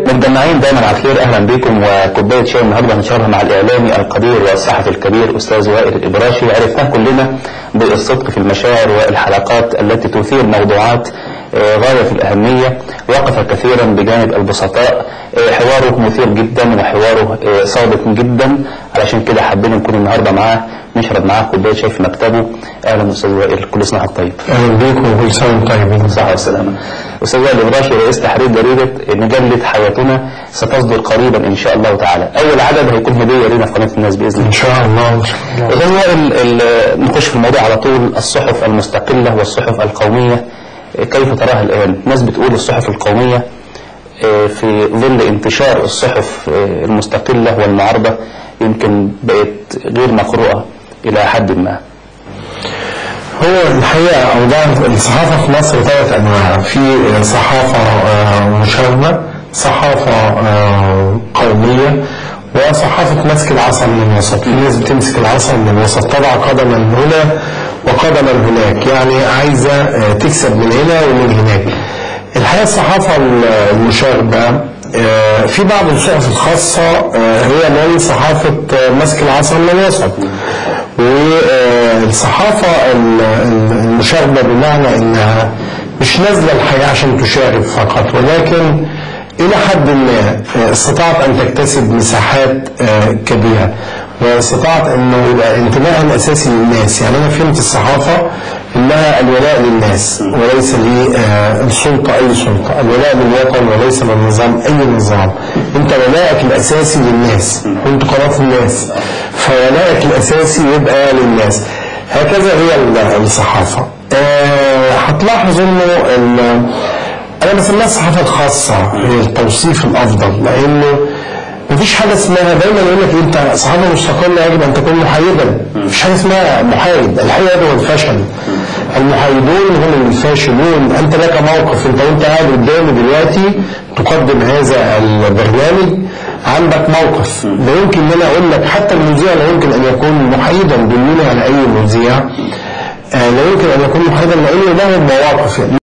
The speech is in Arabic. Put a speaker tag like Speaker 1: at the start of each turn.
Speaker 1: متجمعين دايما على خير. اهلا بكم وكوبايه شاي النهارده هنشربها مع الاعلامي القدير والصحفي الكبير استاذ وائل الابراشي. عرفناه كلنا بالصدق في المشاعر والحلقات التي تثير موضوعات غايه في الاهميه. وقف كثيرا بجانب البسطاء، حواره مثير جدا وحواره صادق جدا، علشان كده حابين نكون النهارده معاه نشرب معاه كوبايه شاي في مكتبه. اهلا استاذ وائل، كل سنه وحضرتك طيب.
Speaker 2: اهلا بكم وكل سنه وانتم طيبين.
Speaker 1: صحه والسلامه. استاذ وائل الابراشي رئيس تحرير جريده مجله حياتنا ستصدر قريبا ان شاء الله تعالى. اول عدد هيكون هديه لنا في قناه الناس باذن الله.
Speaker 2: ان شاء الله ان شاء الله.
Speaker 1: استاذ وائل، نخش في الموضوع على طول. الصحف المستقله والصحف القوميه كيف تراها الان؟ ناس بتقول الصحف القوميه في ظل انتشار الصحف المستقله والمعارضه يمكن بقت غير مقروءه الى حد ما.
Speaker 2: هو الحقيقه اوضاع الصحافه في مصر ثلاث انواع، في صحافه مشاغبه، صحافه قوميه، وصحافه مسك العصا من الوسط. في ناس بتمسك العصا من الوسط، تضع قدما هنا وقدما هناك، يعني عايزه تكسب من هنا ومن هناك. الحقيقه الصحافه المشاغبه في بعض الصحف الخاصه هي من صحافه مسك العصا من الوسط، والصحافه المشاغبه بمعنى انها مش نازله الحياه عشان تشاغب فقط، ولكن الى حد ما استطاعت ان تكتسب مساحات كبيره، واستطاعت انه يبقى انتمائها الاساسي للناس. يعني انا فهمت الصحافه انها الولاء للناس وليس للسلطه اي سلطه، الولاء للوطن وليس للنظام اي نظام. انت ولائك الاساسي للناس، وانت قناه الناس، فولائك الاساسي يبقى للناس. هكذا هي الصحافه. هتلاحظ انه انا بسميها الصحافه الخاصه هي التوصيف الافضل، لانه مفيش حاجه اسمها، دايما يقول لك انت صحافه مستقله يجب ان تكون محايدا. مفيش حاجه اسمها محايد، الحقيقه هو الفشل. المحايدون هم الفاشلون. انت لك موقف، انت وانت قاعد قدامي دلوقتي تقدم هذا البرنامج، عندك موقف. لا يمكن ان انا اقول لك، حتى المذيع لا يمكن ان يكون محايدا، دلوني على اي مذيع لا يمكن ان يكون محايدا لانه له مواقف.